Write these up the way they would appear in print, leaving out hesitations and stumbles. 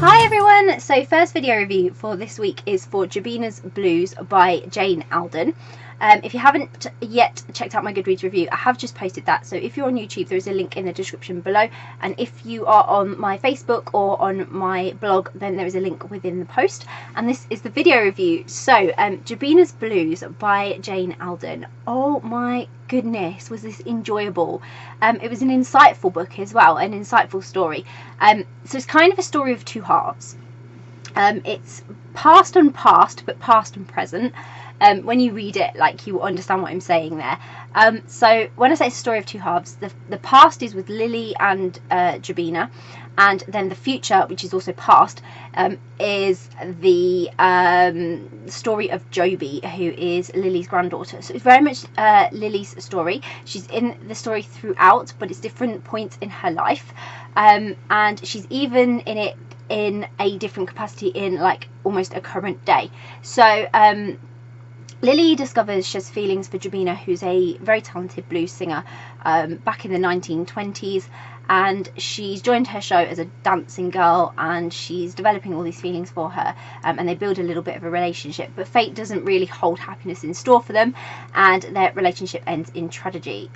Hi everyone! So first video review for this week is for Jobyna'S Blues by Jane Alden. If you haven't yet checked out my Goodreads review, I have just posted that, so if you're on YouTube there is a link in the description below, and if you are on my Facebook or on my blog then there is a link within the post. And this is the video review. So Jobyna'S Blues by Jane Alden. Oh my goodness, was this enjoyable. It was an insightful book as well, an insightful story. So it's kind of a story of two halves. It's past and past, but past and present. When you read it, like, you understand what I'm saying there. So when I say it's a story of two halves, the past is with Lily and Jobyna, and then the future, which is also past, is the story of Joby, who is Lily's granddaughter. So it's very much Lily's story. She's in the story throughout, but it's different points in her life, and she's even in it in a different capacity in, like, almost a current day. So Lily discovers she has feelings for Jobyna, who's a very talented blues singer, back in the 1920s, and she's joined her show as a dancing girl, and she's developing all these feelings for her, and they build a little bit of a relationship, but fate doesn't really hold happiness in store for them, and their relationship ends in tragedy.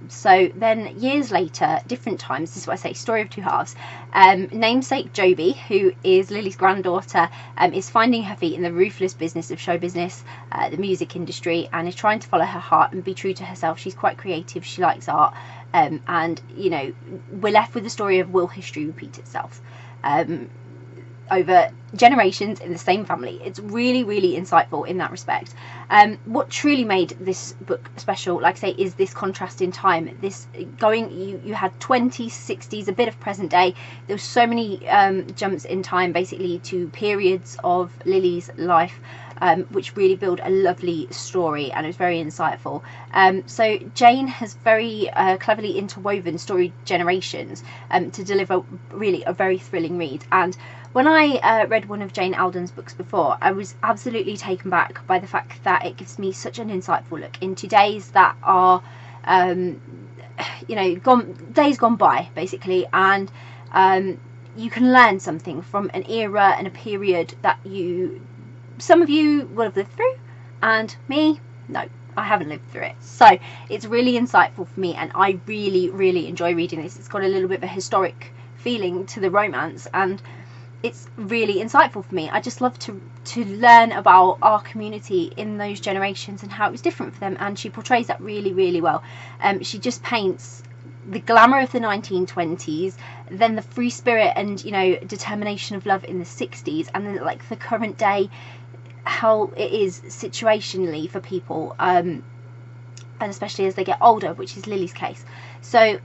So then years later, different times, this is what I say, story of two halves, namesake Joby, who is Lily's granddaughter, is finding her feet in the ruthless business of show business, the music industry, and is trying to follow her heart and be true to herself. She's quite creative, she likes art, and, you know, we're left with the story of will history repeat itself over generations in the same family. It's really, really insightful in that respect. What truly made this book special, like I say, is this contrast in time. This going, you had 20s, 60s, a bit of present day. There were so many jumps in time, basically, to periods of Lily's life, which really build a lovely story, and it was very insightful. So Jane has very cleverly interwoven story generations to deliver really a very thrilling read. And when I read one of Jane Alden's books before, I was absolutely taken back by the fact that it gives me such an insightful look into days that are, you know, days gone by, basically, and you can learn something from an era and a period that some of you will have lived through, and me, no, I haven't lived through it. So it's really insightful for me, and I really, really enjoy reading this. It's got a little bit of a historic feeling to the romance, and it's really insightful for me. I just love to learn about our community in those generations and how it was different for them, and she portrays that really, really well. She just paints the glamour of the 1920s, then the free spirit and, you know, determination of love in the 60s, and then, like, the current day, how it is situationally for people, and especially as they get older, which is Lily's case. So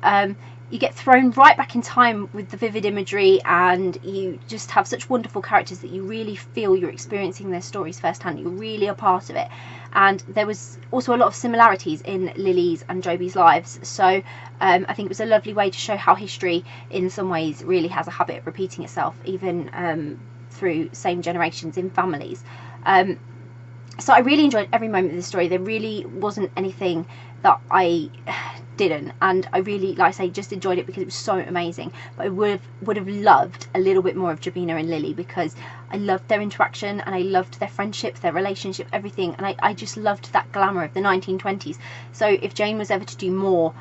you get thrown right back in time with the vivid imagery, and you just have such wonderful characters that you really feel you're experiencing their stories firsthand. You're really a part of it. And there was also a lot of similarities in Lily's and Joby's lives, so I think it was a lovely way to show how history in some ways really has a habit of repeating itself, even through same generations in families. So I really enjoyed every moment of the story. There really wasn't anything that I didn't, and I really, like I say, just enjoyed it because it was so amazing. But I would have loved a little bit more of Jobyna and Lily, because I loved their interaction, and I loved their friendship, their relationship, everything, and I just loved that glamour of the 1920s. So if Jane was ever to do more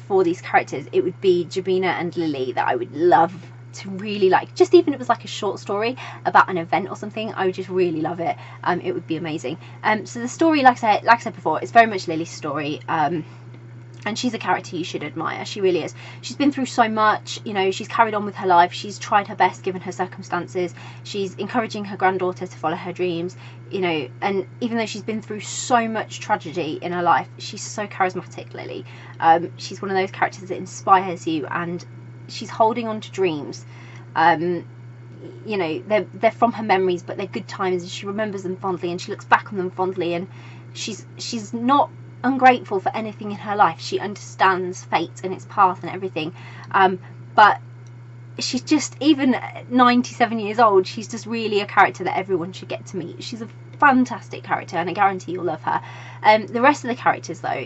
for these characters, it would be Jobyna and Lily that I would love to really, like, just even if it was like a short story about an event or something, I would just really love it. It would be amazing. So the story, like I said before, it's very much Lily's story, and she's a character you should admire. She really is. She's been through so much, you know. She's carried on with her life. She's tried her best given her circumstances. She's encouraging her granddaughter to follow her dreams, you know, and even though she's been through so much tragedy in her life, she's so charismatic, Lily. She's one of those characters that inspires you, and she's holding on to dreams. You know, they're from her memories, but they're good times, and she remembers them fondly, and she looks back on them fondly, and she's not ungrateful for anything in her life. She understands fate and its path and everything, but she's just, even 97 years old, she's just really a character that everyone should get to meet. She's a fantastic character, and I guarantee you'll love her. The rest of the characters, though,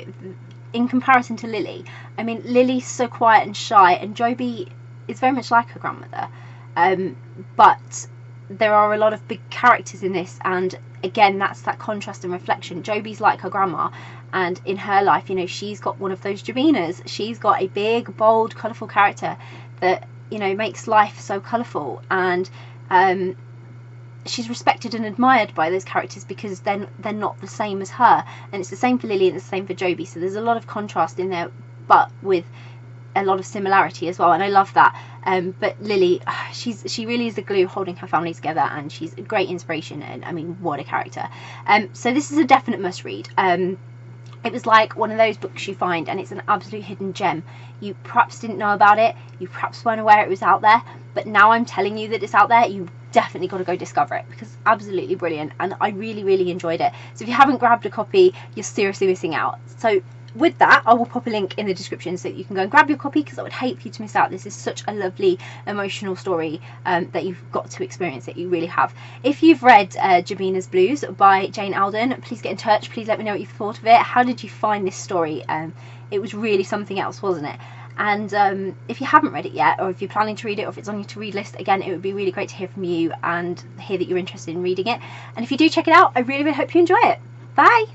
in comparison to Lily, I mean, Lily's so quiet and shy, and Joby is very much like her grandmother. but there are a lot of big characters in this, and again, that's that contrast and reflection. Joby's like her grandma, and in her life, you know, she's got one of those Jobyna'S. She's got a big, bold, colourful character that, you know, makes life so colourful, and she's respected and admired by those characters because they're not the same as her. And it's the same for Lily and it's the same for Joby, so there's a lot of contrast in there, but with a lot of similarity as well, and I love that. But Lily, she really is the glue holding her family together, and she's a great inspiration, and I mean, what a character. So this is a definite must read. It was like one of those books you find and it's an absolute hidden gem. You perhaps didn't know about it, you perhaps weren't aware it was out there, but now I'm telling you that it's out there. You definitely got to go discover it because it's absolutely brilliant, and I really enjoyed it. So if you haven't grabbed a copy, you're seriously missing out. So with that, I will pop a link in the description so that you can go and grab your copy, because I would hate for you to miss out. This is such a lovely emotional story that you've got to experience it. You really have. If you've read Jobyna'S Blues by Jane Alden, please get in touch. Please let me know what you thought of it. How did you find this story? It was really something else, wasn't it? And if you haven't read it yet, or if you're planning to read it, or if it's on your to-read list, again, it would be really great to hear from you and hear that you're interested in reading it. And if you do check it out, I really hope you enjoy it. Bye!